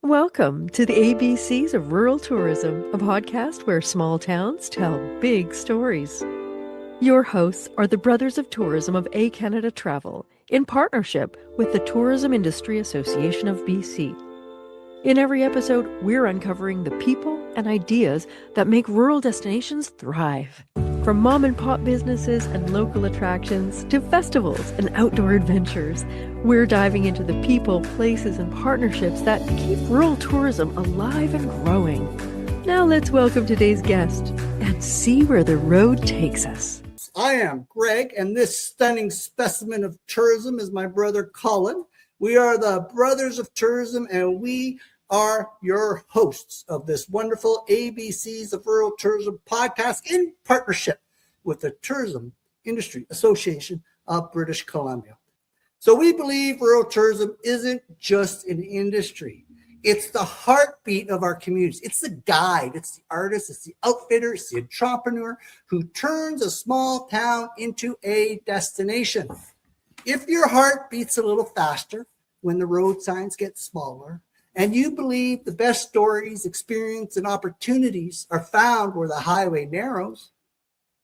Welcome to the ABCs of Rural Tourism, a podcast where small towns tell big stories. Your hosts are the Brothers of Tourism of A Canada Travel in partnership with the Tourism Industry Association of BC. In every episode, we're uncovering the people and ideas that make rural destinations thrive. From mom and pop businesses and local attractions to festivals and outdoor adventures, we're diving into the people, places, and partnerships that keep rural tourism alive and growing. Now let's welcome today's guest and see where the road takes us. I am Greg, and this stunning specimen of tourism is my brother Colin. We are the Brothers of Tourism, and we are your hosts of this wonderful ABCs of Rural Tourism podcast in partnership with the Tourism Industry Association of British Columbia. So we believe rural tourism isn't just an industry. It's the heartbeat of our communities. It's the guide, it's the artist, it's the outfitter, it's the entrepreneur who turns a small town into a destination. If your heart beats a little faster when the road signs get smaller, and you believe the best stories, experience, and opportunities are found where the highway narrows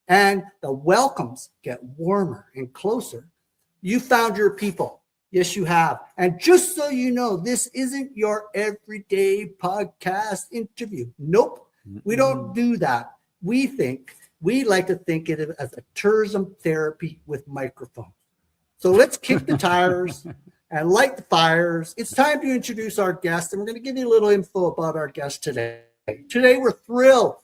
and the welcomes get warmer and closer, you found your people. Yes, you have. And just so you know, this isn't your everyday podcast interview. Nope, we don't do that. We like to think of it as a tourism therapy with microphones. So let's kick the tires and light the fires. It's time to introduce our guest, and we're going to give you a little info about our guest today. Today, we're thrilled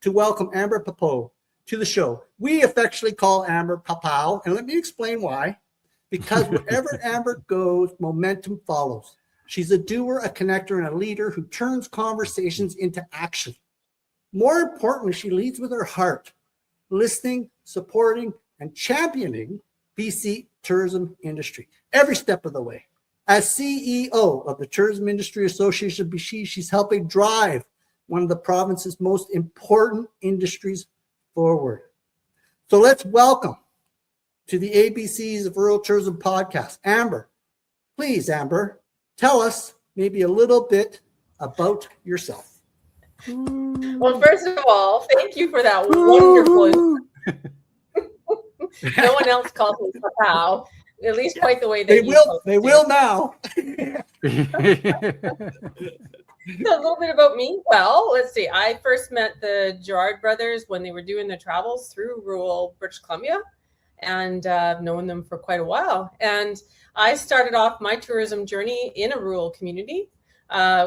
to welcome Amber Papou to the show. We affectionately call Amber Papou, and let me explain why. Because wherever Amber goes, momentum follows. She's a doer, a connector, and a leader who turns conversations into action. More importantly, she leads with her heart, listening, supporting, and championing BC tourism industry every step of the way. As CEO of the Tourism Industry Association of BC, she's helping drive one of the province's most important industries forward. So let's welcome to the ABCs of Rural Tourism podcast, Amber. Please, Amber, tell us maybe a little bit about yourself. Well, first of all, thank you for that wonderful. No one else calls me Papou, at least quite the way they will. They will now. So a little bit about me. Well, let's see. I first met the Girard brothers when they were doing their travels through rural British Columbia, and I've known them for quite a while. And I started off my tourism journey in a rural community,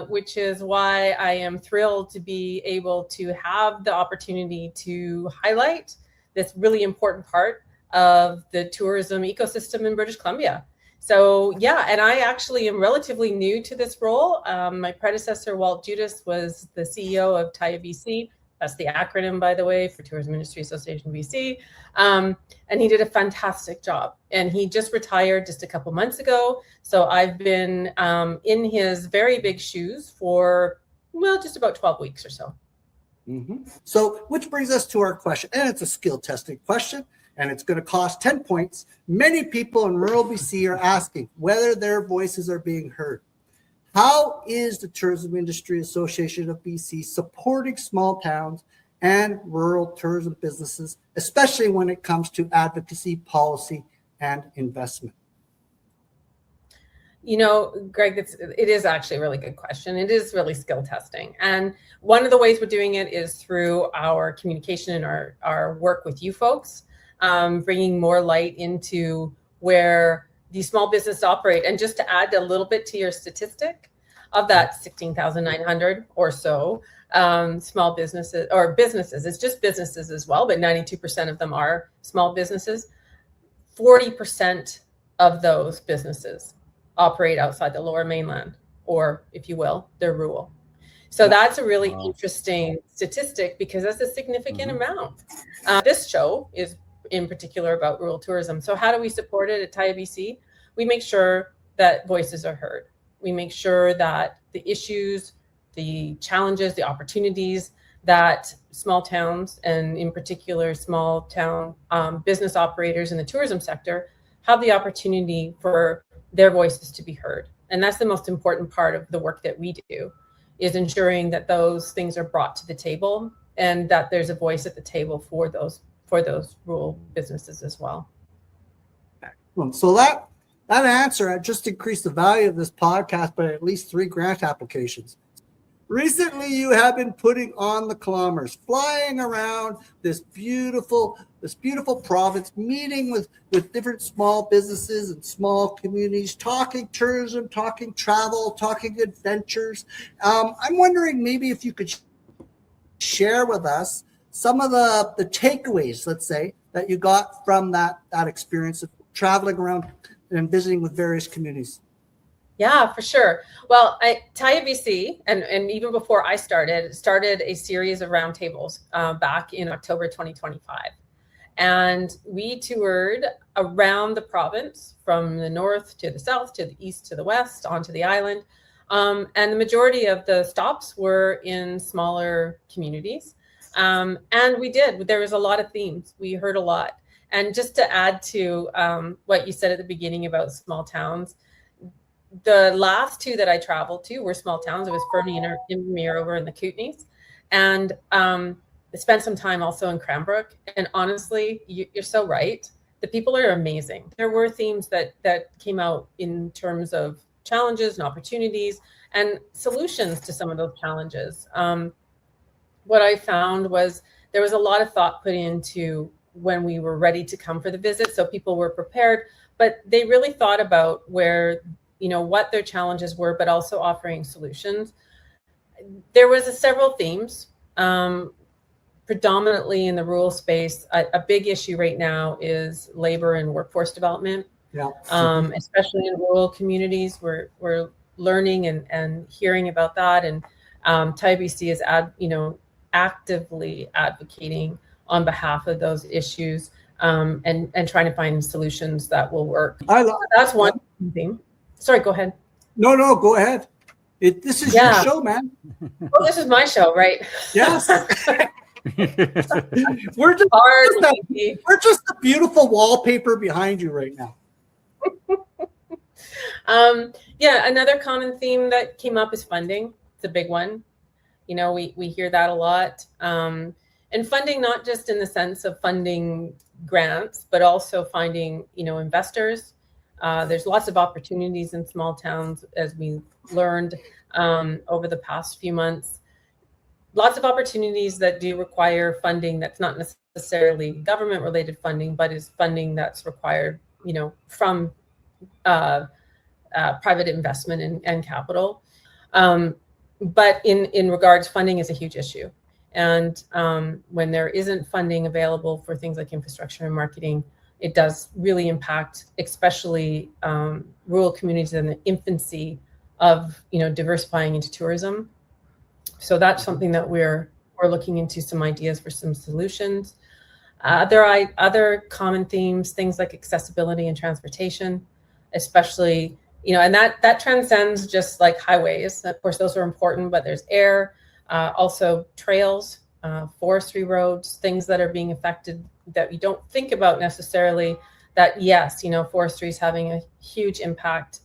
which is why I am thrilled to be able to have the opportunity to highlight this really important part of the tourism ecosystem in British Columbia. So yeah, and I actually am relatively new to this role. My predecessor, Walt Judas, was the CEO of TIABC. That's the acronym, by the way, for Tourism Industry Association BC. And he did a fantastic job. And he just retired just a couple months ago. So I've been in his very big shoes for, well, just about 12 weeks or so. Mm-hmm. So, which brings us to our question, and it's a skill testing question, and it's going to cost 10 points. Many people in rural BC are asking whether their voices are being heard. How is the Tourism Industry Association of BC supporting small towns and rural tourism businesses, especially when it comes to advocacy, policy, and investment? You know, Greg, it is actually a really good question. It is really skill testing. And one of the ways we're doing it is through our communication and our work with you folks, bringing more light into where these small businesses operate. And just to add a little bit to your statistic, of that 16,900 or so small businesses, or businesses, it's just businesses as well, but 92% of them are small businesses. 40% of those businesses operate outside the Lower Mainland, or if you will, they're rural. So that's a really interesting statistic because that's a significant amount. This show is in particular about rural tourism. So how do we support it at TIABC? We make sure that voices are heard. We make sure that the issues, the challenges, the opportunities that small towns, and in particular small town business operators in the tourism sector, have the opportunity for their voices to be heard. And that's the most important part of the work that we do, is ensuring that those things are brought to the table and that there's a voice at the table for those rural businesses as well. So that answer just increased the value of this podcast by at least 3 grant applications. Recently, you have been putting on the kilometers, flying around this beautiful province, meeting with different small businesses and small communities, talking tourism, talking travel, talking adventures. I'm wondering maybe if you could share with us some of the takeaways, let's say, that you got from that experience of traveling around and visiting with various communities. Yeah, for sure. Well, TIABC, and even before I started a series of roundtables back in October 2025. And we toured around the province from the north to the south, to the east, to the west, onto the island. And the majority of the stops were in smaller communities. And there was a lot of themes. We heard a lot. And just to add to what you said at the beginning about small towns, the last 2 that I traveled to were small towns. It was Fernie and Invermere over in the Kootenays. And I spent some time also in Cranbrook. And honestly, you're so right. The people are amazing. There were themes that came out in terms of challenges and opportunities and solutions to some of those challenges. What I found was there was a lot of thought put into when we were ready to come for the visit. So people were prepared, but they really thought about what their challenges were, but also offering solutions. There was several themes, predominantly in the rural space. A big issue right now is labor and workforce development. Yeah. Especially in rural communities, we're learning and hearing about that. And TIABC is actively advocating on behalf of those issues and trying to find solutions that will work. That's one thing. Sorry, go ahead. No, go ahead. This is your show, man. Oh, this is my show, right? Yes. We're just the beautiful wallpaper behind you right now. Another common theme that came up is funding. It's a big one. We hear that a lot. And funding, not just in the sense of funding grants, but also finding, investors. There's lots of opportunities in small towns, as we learned over the past few months. Lots of opportunities that do require funding that's not necessarily government-related funding, but is funding that's required, from private investment and capital. But in regards, funding is a huge issue. And when there isn't funding available for things like infrastructure and marketing, it does really impact, especially rural communities in the infancy of, diversifying into tourism. So that's something that we're looking into, some ideas for some solutions. There are other common themes, things like accessibility and transportation, especially, and that transcends just like highways. Of course, those are important, but there's air, also trails, forestry roads, things that are being affected that we don't think about necessarily. That yes, forestry is having a huge impact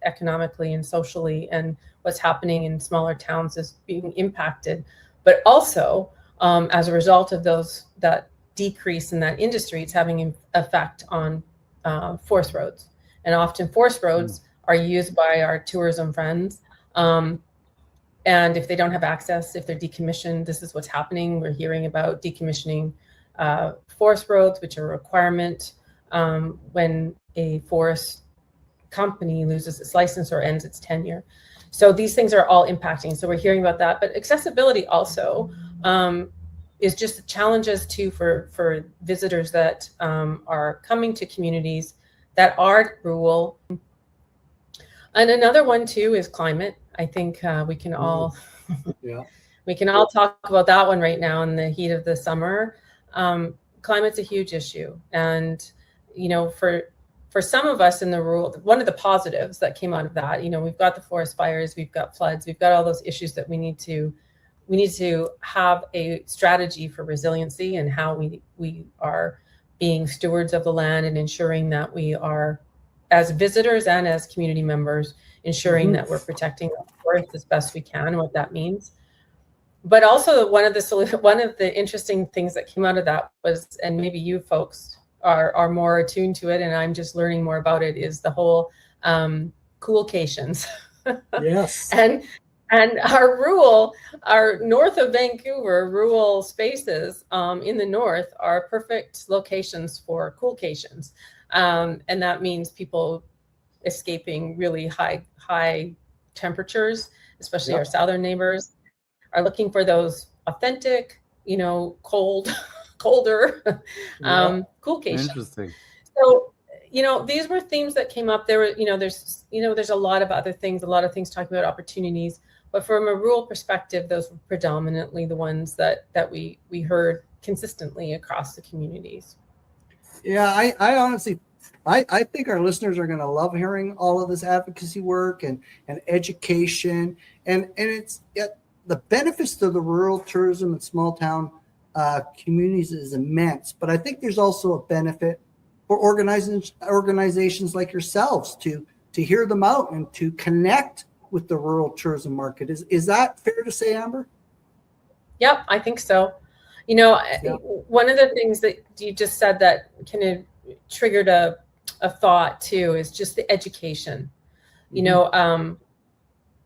economically and socially, and what's happening in smaller towns is being impacted. But also, as a result of that decrease in that industry, it's having an effect on forest roads. And often forest roads are used by our tourism friends. And if they don't have access, if they're decommissioned, this is what's happening. We're hearing about decommissioning forest roads, which are a requirement when a forest company loses its license or ends its tenure. So these things are all impacting. So we're hearing about that. But accessibility also is just challenges too for visitors that are coming to communities that are rural. And another one too is climate. I think we can all we can all talk about that one right now in the heat of the summer. Climate's a huge issue, and for some of us in the rural, one of the positives that came out of that, we've got the forest fires, we've got floods, we've got all those issues that we need to have a strategy for resiliency and how we are being stewards of the land and ensuring that we are as visitors and as community members, ensuring that we're protecting the forest as best we can, and what that means. But also one of the interesting things that came out of that was, and maybe you folks are more attuned to it, and I'm just learning more about it, is the whole cool-cations. Yes. And our north of Vancouver rural spaces in the north are perfect locations for cool-cations. And that means people escaping really high temperatures, especially our southern neighbors, are looking for those authentic, colder cool-cations. Interesting. So, these were themes that came up. There were, there's a lot of other things, talking about opportunities, but from a rural perspective, those were predominantly the ones that we heard consistently across the communities. Yeah, I honestly, I think our listeners are going to love hearing all of this advocacy work and education, and the benefits to the rural tourism and small town communities is immense. But I think there's also a benefit for organizations like yourselves to hear them out and to connect with the rural tourism market. Is that fair to say, Amber? Yep, I think so. One of the things that you just said that kind of triggered a thought too is just the education.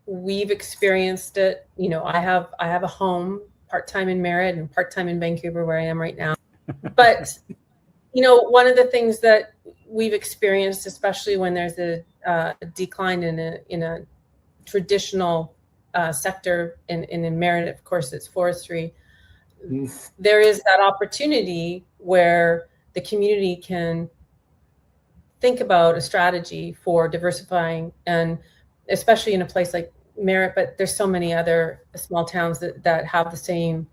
We've experienced it. I have a home part-time in Merritt and part-time in Vancouver, where I am right now. But one of the things that we've experienced, especially when there's a decline in a traditional sector, in Merritt, of course, it's forestry. There is that opportunity where the community can think about a strategy for diversifying, and especially in a place like Merritt, but there's so many other small towns that have the same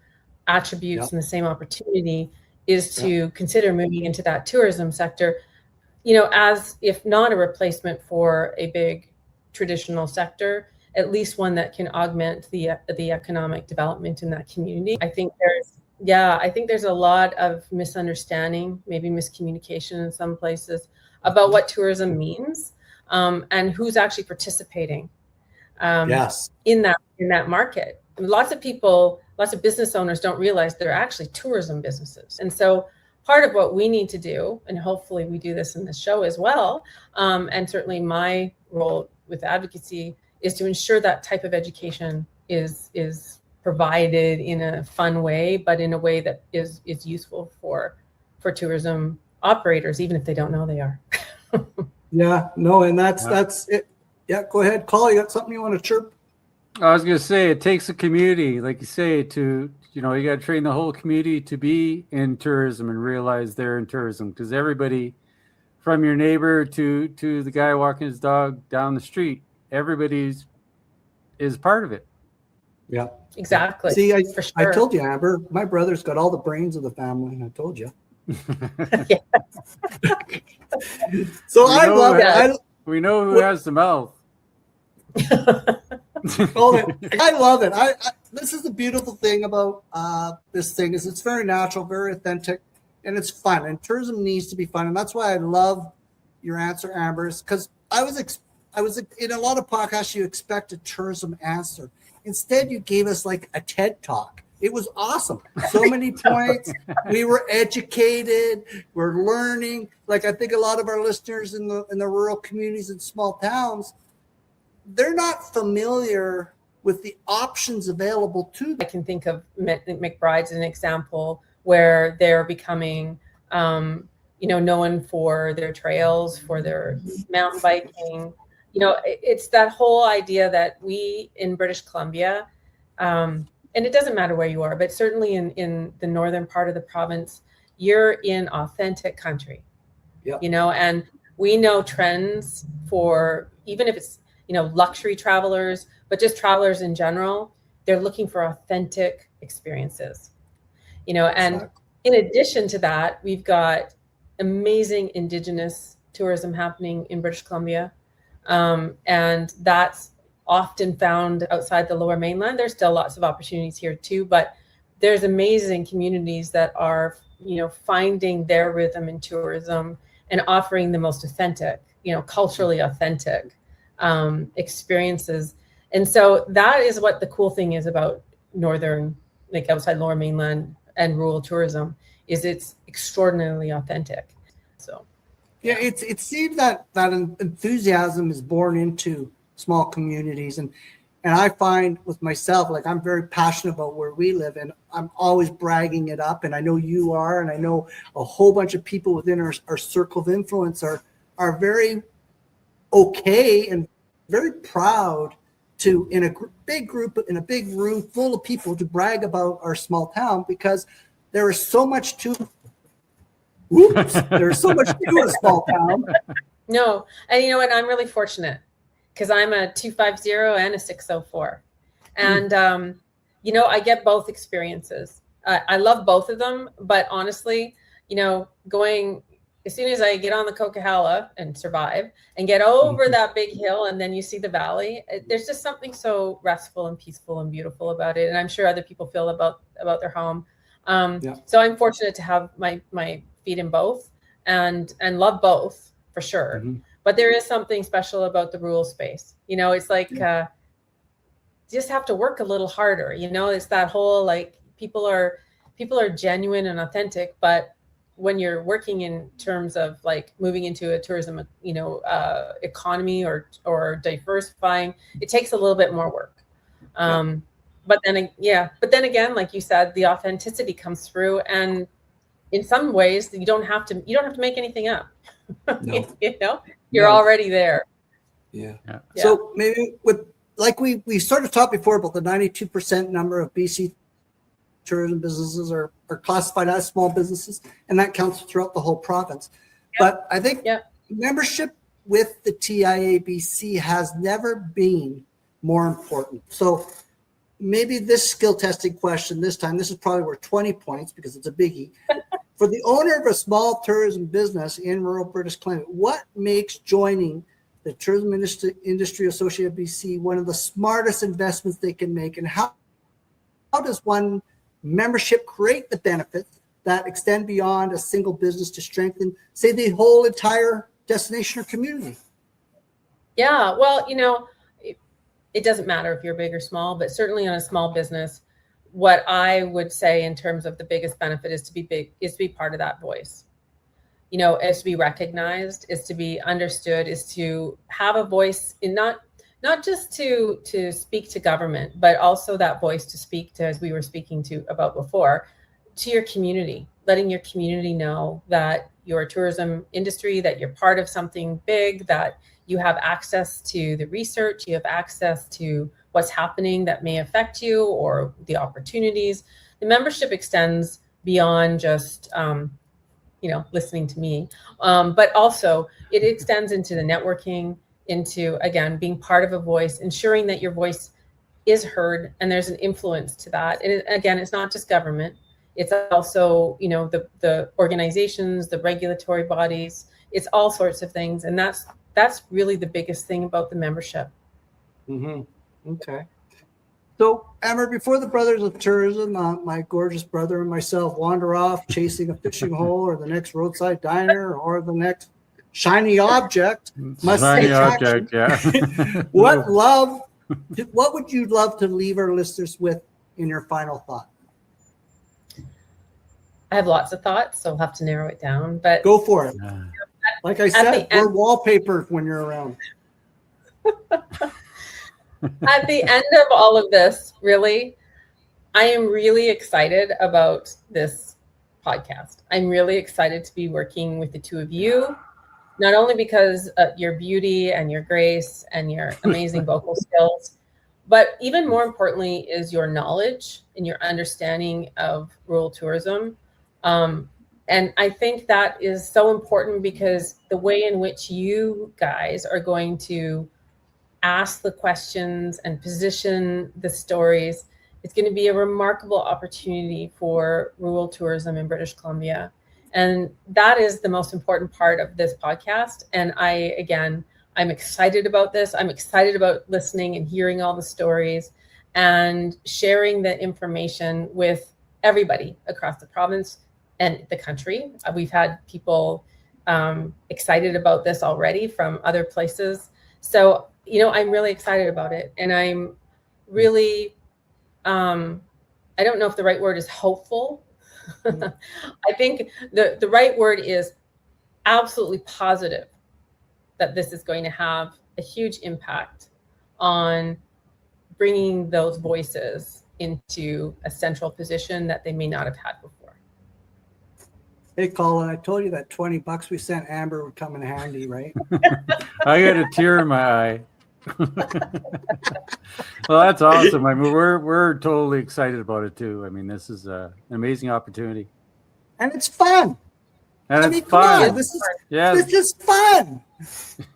attributes and the same opportunity, is to consider moving into that tourism sector, as if not a replacement for a big traditional sector, at least one that can augment the economic development in that community. I think there's a lot of misunderstanding, maybe miscommunication in some places, about what tourism means, and who's actually participating in that market. Lots of business owners don't realize they're actually tourism businesses. And so part of what we need to do, and hopefully we do this in this show as well, and certainly my role with advocacy, is to ensure that type of education is provided in a fun way, but in a way that is useful for tourism operators, even if they don't know they are. And that's it. Yeah, go ahead, Colin. You got something you want to chirp? I was going to say, it takes a community, like you say, to, you got to train the whole community to be in tourism and realize they're in tourism, because everybody, from your neighbor to the guy walking his dog down the street, everybody is part of it. Yeah, exactly. See, I told you, Amber, my brother's got all the brains of the family. I told you. So I love it. We know who has the mouth. I love it. This is the beautiful thing about this thing, is it's very natural, very authentic, and it's fun. And tourism needs to be fun, and that's why I love your answer, Amber, because I was in a lot of podcasts, you expect a tourism answer. Instead, you gave us like a TED talk. It was awesome. So many points. We were educated. We're learning. Like, I think a lot of our listeners in the rural communities and small towns, they're not familiar with the options available to them. I can think of McBride's as an example, where they're becoming, known for their trails, for their mountain biking. It's that whole idea that we in British Columbia, and it doesn't matter where you are, but certainly in the northern part of the province, you're in authentic country. And we know trends for, even if it's, luxury travelers, but just travelers in general, they're looking for authentic experiences, and in addition to that, we've got amazing Indigenous tourism happening in British Columbia. And that's often found outside the Lower Mainland. There's still lots of opportunities here too, but there's amazing communities that are, finding their rhythm in tourism and offering the most authentic culturally authentic experiences. And so that is what the cool thing is about northern, like outside Lower Mainland and rural tourism, is it's extraordinarily authentic. So yeah, it seems that enthusiasm is born into small communities, and I find with myself, like, I'm very passionate about where we live, and I'm always bragging it up, and I know you are, and I know a whole bunch of people within our circle of influence are very okay and very proud to, in a big group, in a big room full of people, to brag about our small town, because there is so much to there's so much to a small town. No, and you know what, I'm really fortunate because I'm a 250 and a 604, and I get both experiences. I love both of them, but honestly, going, as soon as I get on the Coquihalla and survive and get over that big hill, and then you see the valley, there's just something so restful and peaceful and beautiful about it. And I'm sure other people feel about their home. So I'm fortunate to have my feet in both and love both for sure. Mm-hmm. But there is something special about the rural space. It's like, you just have to work a little harder. It's that whole, like, people are genuine and authentic, but when you're working in terms of like moving into a tourism, economy or diversifying, it takes a little bit more work. But then again, like you said, the authenticity comes through, and in some ways you don't have to make anything up. No. You're already there. Yeah. So maybe with, like, we sort of talked before about the 92% number of BC tourism businesses are classified as small businesses, and that counts throughout the whole province. But I think membership with the TIABC has never been more important. So maybe this skill testing question this time, this is probably worth 20 points because it's a biggie. For the owner of a small tourism business in rural British Columbia, what makes joining the Tourism Industry Association of BC one of the smartest investments they can make, and how does one membership create the benefits that extend beyond a single business to strengthen, say, the whole entire destination or community? Yeah, well, it doesn't matter if you're big or small, but certainly on a small business, what I would say in terms of the biggest benefit is to be part of that voice. Is to be recognized, is to be understood, is to have a voice in not just to speak to government, but also that voice to speak to, as we were speaking about before, to your community, letting your community know that you're a tourism industry, that you're part of something big, that you have access to the research, you have access to what's happening that may affect you, or the opportunities. The membership extends beyond just, listening to me, but also it extends into the networking, into, again, being part of a voice, ensuring that your voice is heard and there's an influence to that. And again, it's not just government. It's also, the organizations, the regulatory bodies, it's all sorts of things. And that's really the biggest thing about the membership. Mm-hmm. Okay. So, Amber, before the Brothers of Tourism, my gorgeous brother and myself wander off chasing a fishing hole or the next roadside diner or the next shiny object, what would you love to leave our listeners with in your final thought? I have lots of thoughts, so I'll have to narrow it down, but go for it. Like I said, we're wallpaper when you're around. At the end of all of this, really, I am really excited about this podcast. I'm really excited to be working with the two of you, not only because your beauty and your grace and your amazing vocal skills, but even more importantly is your knowledge and your understanding of rural tourism. And I think that is so important, because the way in which you guys are going to ask the questions and position the stories, it's going to be a remarkable opportunity for rural tourism in British Columbia. And that is the most important part of this podcast. And I'm excited about this. I'm excited about listening and hearing all the stories and sharing the information with everybody across the province and the country. We've had people excited about this already from other places. So, I'm really excited about it. And I'm really, I don't know if the right word is hopeful. I think the right word is absolutely positive that this is going to have a huge impact on bringing those voices into a central position that they may not have had before. Hey, Colin, I told you that $20 we sent Amber would come in handy, right? I got a tear in my eye. Well, that's awesome. I mean, we're totally excited about it too. I mean, this is an amazing opportunity, and it's fun. And it's fun. On, this is fun.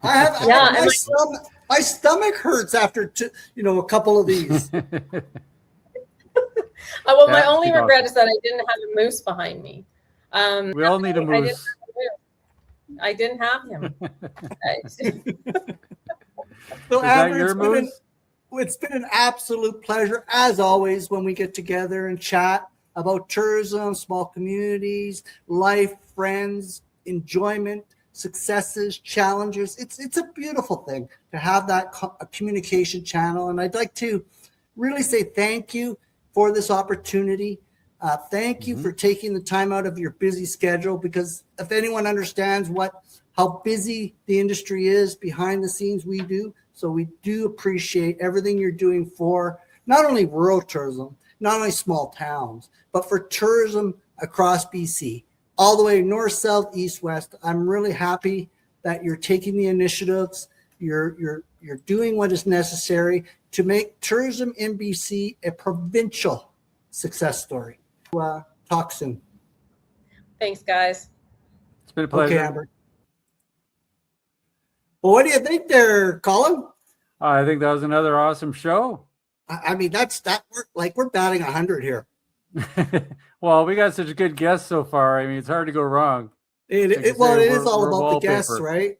My stomach hurts after a couple of these. Well, my only regret is that I didn't have a moose behind me. We all need a moose. I didn't have him. So, Amber, it's been an absolute pleasure, as always, when we get together and chat about tourism, small communities, life, friends, enjoyment, successes, challenges. It's a beautiful thing to have that communication channel. And I'd like to really say thank you for this opportunity. Thank you for taking the time out of your busy schedule, because if anyone understands how busy the industry is behind the scenes, we do. So we do appreciate everything you're doing for not only rural tourism, not only small towns, but for tourism across BC, all the way north, south, east, west. I'm really happy that you're taking the initiatives. You're doing what is necessary to make tourism in BC a provincial success story. Talk soon. Thanks, guys. It's been a pleasure. Okay, Amber. Well, what do you think there, Colin? I think that was another awesome show. I mean, we're batting 100 here. Well, we got such good guests so far. I mean, it's hard to go wrong. It is all about the guests, right?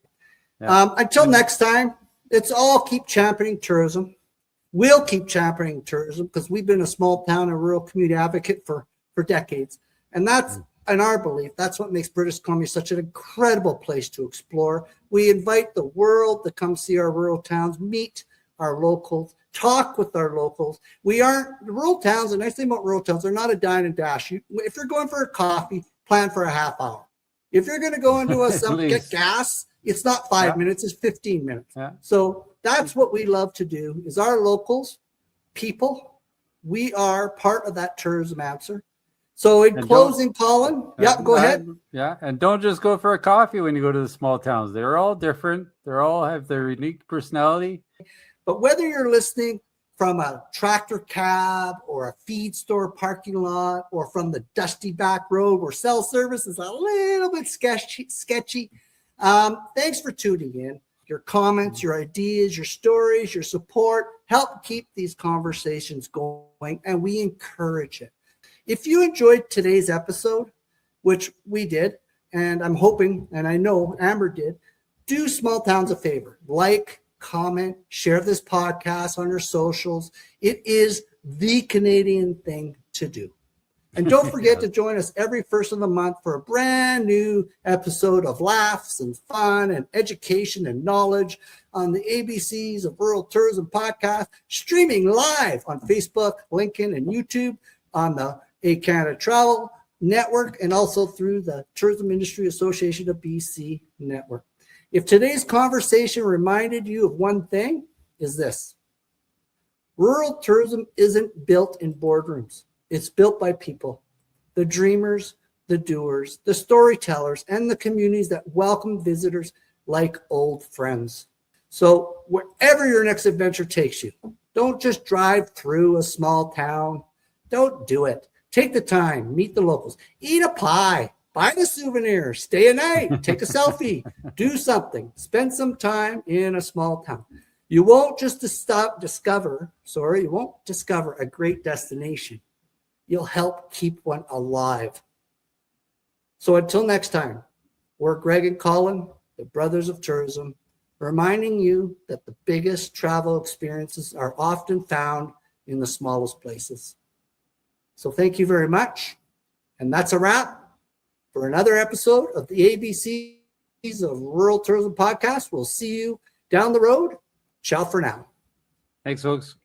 Yeah. Until next time, let's all keep championing tourism. We'll keep championing tourism because we've been a small town and rural community advocate for decades. And that's, in our belief, that's what makes British Columbia such an incredible place to explore. We invite the world to come see our rural towns, meet our locals, talk with our locals. The rural towns, the nice thing about rural towns, they're not a dine and dash. If you're going for a coffee, plan for a half hour. If you're going to go into get gas, it's not 5 minutes, it's 15 minutes. Yeah. So that's what we love to do, is our locals, people, we are part of that tourism answer. So in closing, Colin, go ahead. Yeah, and don't just go for a coffee when you go to the small towns. They're all different. They all have their unique personality. But whether you're listening from a tractor cab or a feed store parking lot or from the dusty back road where cell service is a little bit sketchy, thanks for tuning in. Your comments, your ideas, your stories, your support help keep these conversations going, and we encourage it. If you enjoyed today's episode, which we did, and I'm hoping, and I know Amber did, do small towns a favor. Like, comment, share this podcast on your socials. It is the Canadian thing to do. And don't forget to join us every first of the month for a brand new episode of laughs and fun and education and knowledge on the ABCs of Rural Tourism Podcast, streaming live on Facebook, LinkedIn, and YouTube, on the Canada Travel Network, and also through the Tourism Industry Association of BC Network. If today's conversation reminded you of one thing, is this: rural tourism isn't built in boardrooms. It's built by people, the dreamers, the doers, the storytellers, and the communities that welcome visitors like old friends. So wherever your next adventure takes you, don't just drive through a small town. Don't do it. Take the time, meet the locals, eat a pie, buy the souvenir, stay a night, take a selfie, do something, spend some time in a small town. You won't just discover a great destination. You'll help keep one alive. So until next time, we're Greg and Colin, the Brothers of Tourism, reminding you that the biggest travel experiences are often found in the smallest places. So thank you very much. And that's a wrap for another episode of the ABC of Rural Tourism Podcast. We'll see you down the road. Ciao for now. Thanks, folks.